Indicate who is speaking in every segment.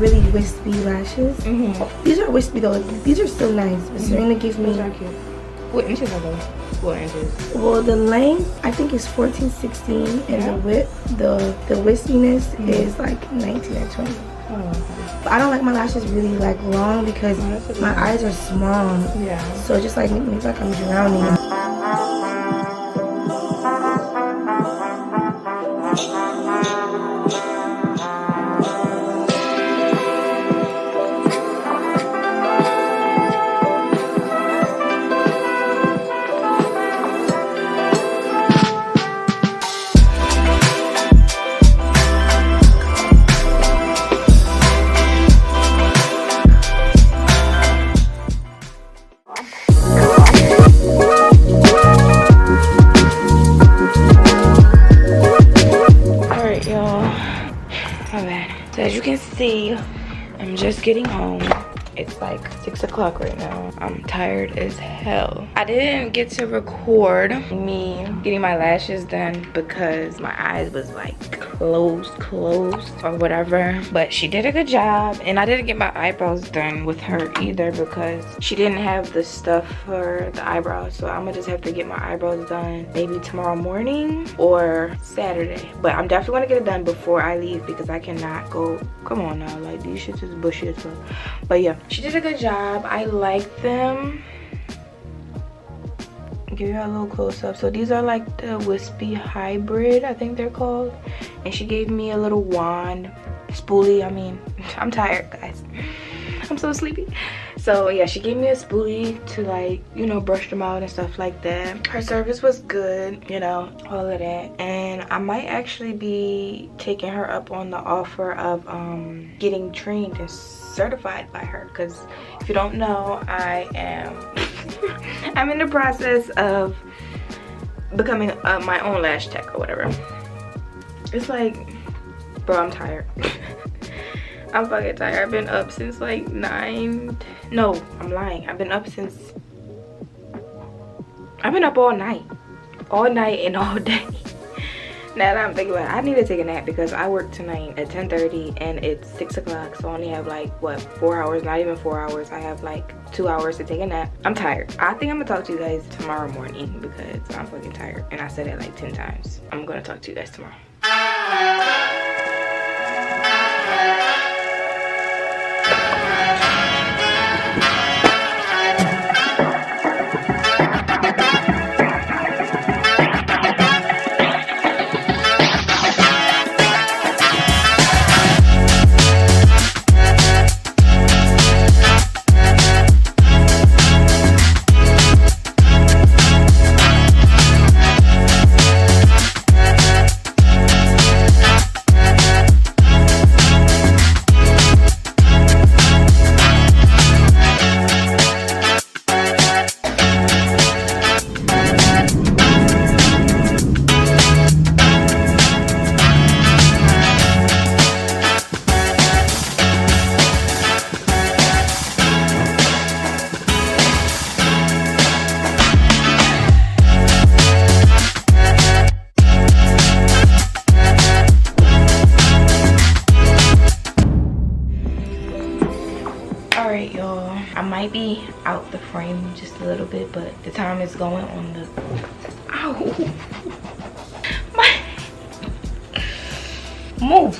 Speaker 1: really wispy lashes. These are wispy though. These are still nice. But Serena gives me.
Speaker 2: What inches are those? What inches?
Speaker 1: Well, the length I think is 14, 16, and the width, the wispiness is like 19 or 20. But I don't like my lashes really like long because my eyes are small.
Speaker 2: Yeah.
Speaker 1: So it just like makes me feel like I'm drowning.
Speaker 2: So as you can see, I'm just getting home. It's like 6 o'clock right now. I'm tired as hell. I didn't get to record me getting my lashes done because my eyes was like closed or whatever. But she did a good job. And I didn't get my eyebrows done with her either because she didn't have the stuff for the eyebrows. So I'm gonna just have to get my eyebrows done maybe tomorrow morning or Saturday. But I'm definitely gonna get it done before I leave because I cannot go. Come on now, like these shits is bushy as well. But yeah, she did a good job. I like them. Give you a little close up. So these are like the wispy hybrid, I think they're called. And she gave me a little wand spoolie. I mean, I'm tired, guys. I'm so sleepy. So yeah, she gave me a spoolie to like, you know, brush them out and stuff like that. Her service was good, you know, all of that. And I might actually be taking her up on the offer of getting trained and certified by her, because if you don't know, I am I'm in the process of becoming my own lash tech or whatever. It's like, bro, I'm tired. I'm fucking tired. I've been up since like 9. No, I'm lying. I've been up all night and all day. Now that I'm thinking about it, I need to take a nap because I work tonight at 10:30 and it's 6 o'clock, so I only have like, what, 4 hours? Not even 4 hours. I have like 2 hours to take a nap. I'm tired. I think I'm gonna talk to you guys tomorrow morning because I'm fucking tired. And I said it like 10 times. I'm gonna talk to you guys tomorrow. Alright, y'all, I might be out the frame just a little bit, but the time is going on the move.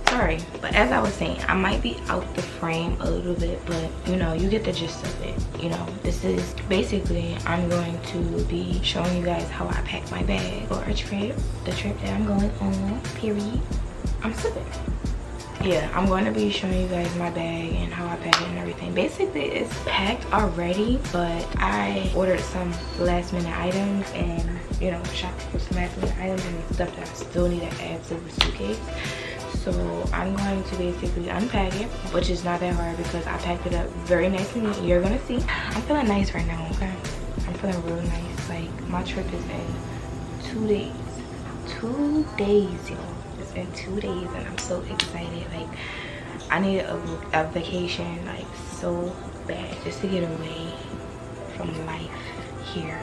Speaker 2: Sorry, but as I was saying, I might be out the frame a little bit, but you know, you get the gist of it. You know, this is basically, I'm going to be showing you guys how I pack my bag for a trip, the trip that I'm going on, period. I'm slipping. Yeah, I'm going to be showing you guys my bag and how I pack it and everything. Basically, it's packed already, but I ordered some last minute items and, you know, shopped for some last minute items and stuff that I still need to add to the suitcase. So I'm going to basically unpack it, which is not that hard because I packed it up very nice and neat. You're gonna see. I'm feeling nice right now, okay? I'm feeling real nice. Like, my trip is in 2 days. 2 days, y'all. It's been 2 days and I'm so excited. Like, I need a vacation, like, so bad, just to get away from life here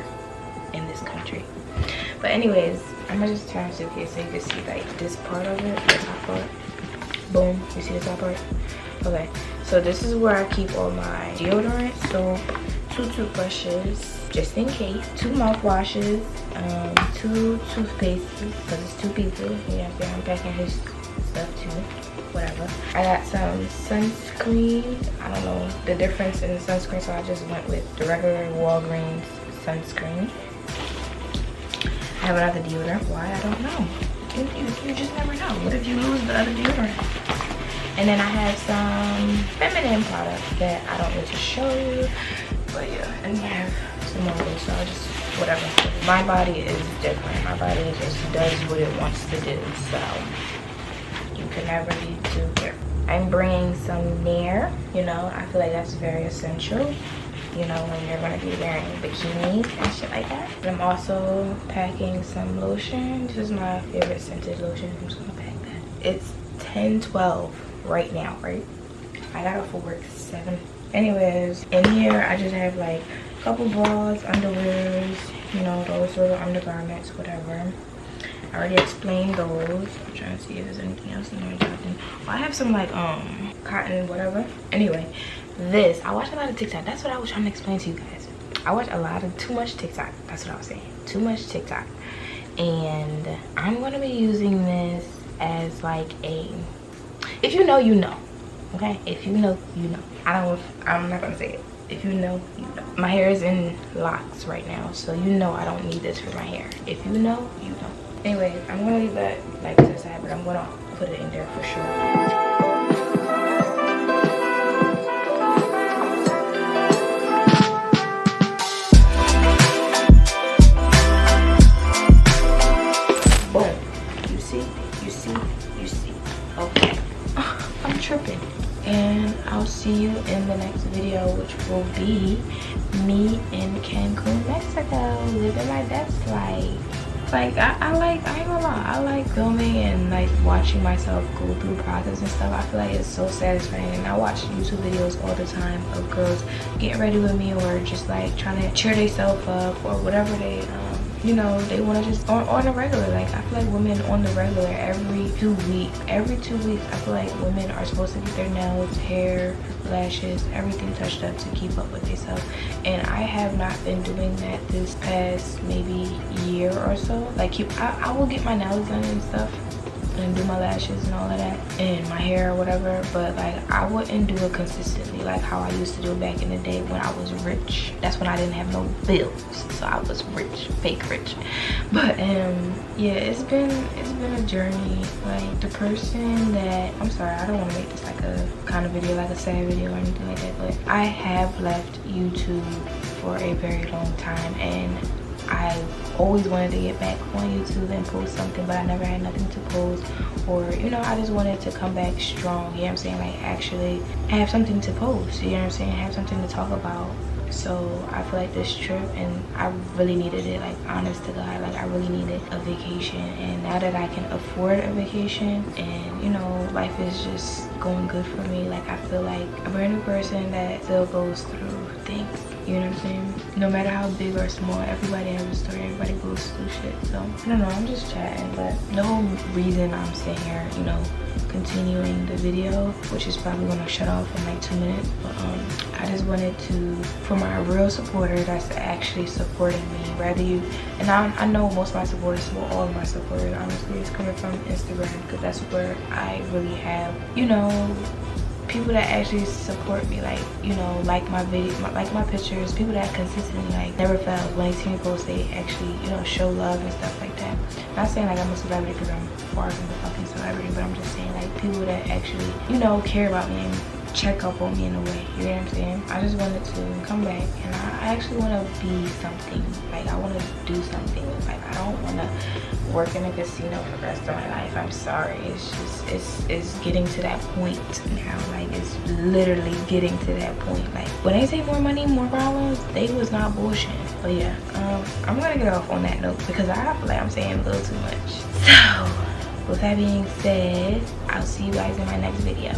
Speaker 2: in this country. But anyways, I'm gonna just turn the suitcase so you can see like this part of it, the top part. Boom, you see the top part? Okay, so this is where I keep all my deodorant, soap, 2 toothbrushes, just in case, 2 mouthwashes, 2 toothpastes, because it's 2 people. Yeah, I'm packing his stuff too. Whatever. I got some sunscreen. I don't know the difference in the sunscreen, so I just went with the regular Walgreens sunscreen. I have another deodorant. Why? I don't know. You just never know. What if you lose the other deodorant? And then I have some feminine products that I don't need to show you. But yeah, and I have some more of those, so I just, whatever. My body is different. My body just does what it wants to do, so you can never be too careful. I'm bringing some Nair. You know, I feel like that's very essential, you know, when you're gonna be wearing bikinis and shit like that. And I'm also packing some lotion. This is my favorite scented lotion. I'm just gonna pack that. It's 10:12 right now, right? I got off of work 7. Anyways, in here I just have like a couple bras, underwears, you know, those sort of undergarments, whatever. I already explained those. I'm trying to see if there's anything else in there. Well, I have some like cotton, whatever. Anyway, this, I watch a lot of TikTok. That's what I was trying to explain to you guys. I watch a lot of too much TikTok. That's what I was saying. Too much TikTok. And I'm gonna be using this as like a, if you know, you know. Okay? If you know, you know. I'm not gonna say it. If you know, you know. My hair is in locks right now, so you know I don't need this for my hair. If you know, you know. Anyway, I'm gonna leave that like to the side, but I'm gonna put it in there for sure. Boom. You see? You see? You see? Okay. I'm tripping. And I'll see you in the next video, which will be me in Cancun, Mexico, living my best life. Like I ain't gonna lie, I like filming and like watching myself go through process and stuff. I feel like it's so satisfying. And I watch YouTube videos all the time of girls getting ready with me, or just like trying to cheer themselves up, or whatever they you know, they want to just on the regular. Like I feel like women on the regular every 2 weeks I feel like women are supposed to get their nails, hair, lashes, everything touched up to keep up with themselves. And I have not been doing that this past maybe year or so. Like I will get my nails done and stuff and do my lashes and all of that, and my hair or whatever, but like I wouldn't do it consistently like how I used to do it back in the day when I was rich. That's when I didn't have no bills, so I was rich, fake rich. But yeah, it's been a journey. Like the person that, I'm sorry, I don't want to make this like a kind of video, like a sad video or anything like that, but I have left YouTube for a very long time, and I always wanted to get back on YouTube and post something, but I never had nothing to post, or you know, I just wanted to come back strong, you know what I'm saying, like actually have something to post, you know what I'm saying, have something to talk about. So I feel like this trip, and I really needed it, like honest to God, like I really needed a vacation. And now that I can afford a vacation, and you know, life is just going good for me, like I feel like a brand new person that still goes through things, you know what I'm saying? No matter how big or small, everybody has a story, everybody goes through shit. So I don't know, I'm just chatting, but the whole reason I'm sitting here, you know, continuing the video, which is probably gonna shut off in like 2 minutes, but I just wanted to, for my real supporter that's actually supporting me, rather you, and I know most of my supporters, well, all of my supporters honestly is coming from Instagram, because that's where I really have, you know, people that actually support me, like, you know, like my video, like my pictures, people that consistently like never fail. When they see me post, they actually, you know, show love and stuff like that. Not saying like I'm a celebrity, because I'm far from the fucking celebrity, but I'm just saying like people that actually, you know, care about me and check up on me in a way, you know what I'm saying? I just wanted to come back, and I actually want to be something, like I want to do something. Like I don't want to work in a casino for the rest of my life. I'm sorry, it's just it's getting to that point now. Like it's literally getting to that point. Like when they say more money, more problems, they was not bullshit. But yeah, I'm gonna get off on that note, because I feel like I'm saying a little too much. So with that being said, I'll see you guys in my next video.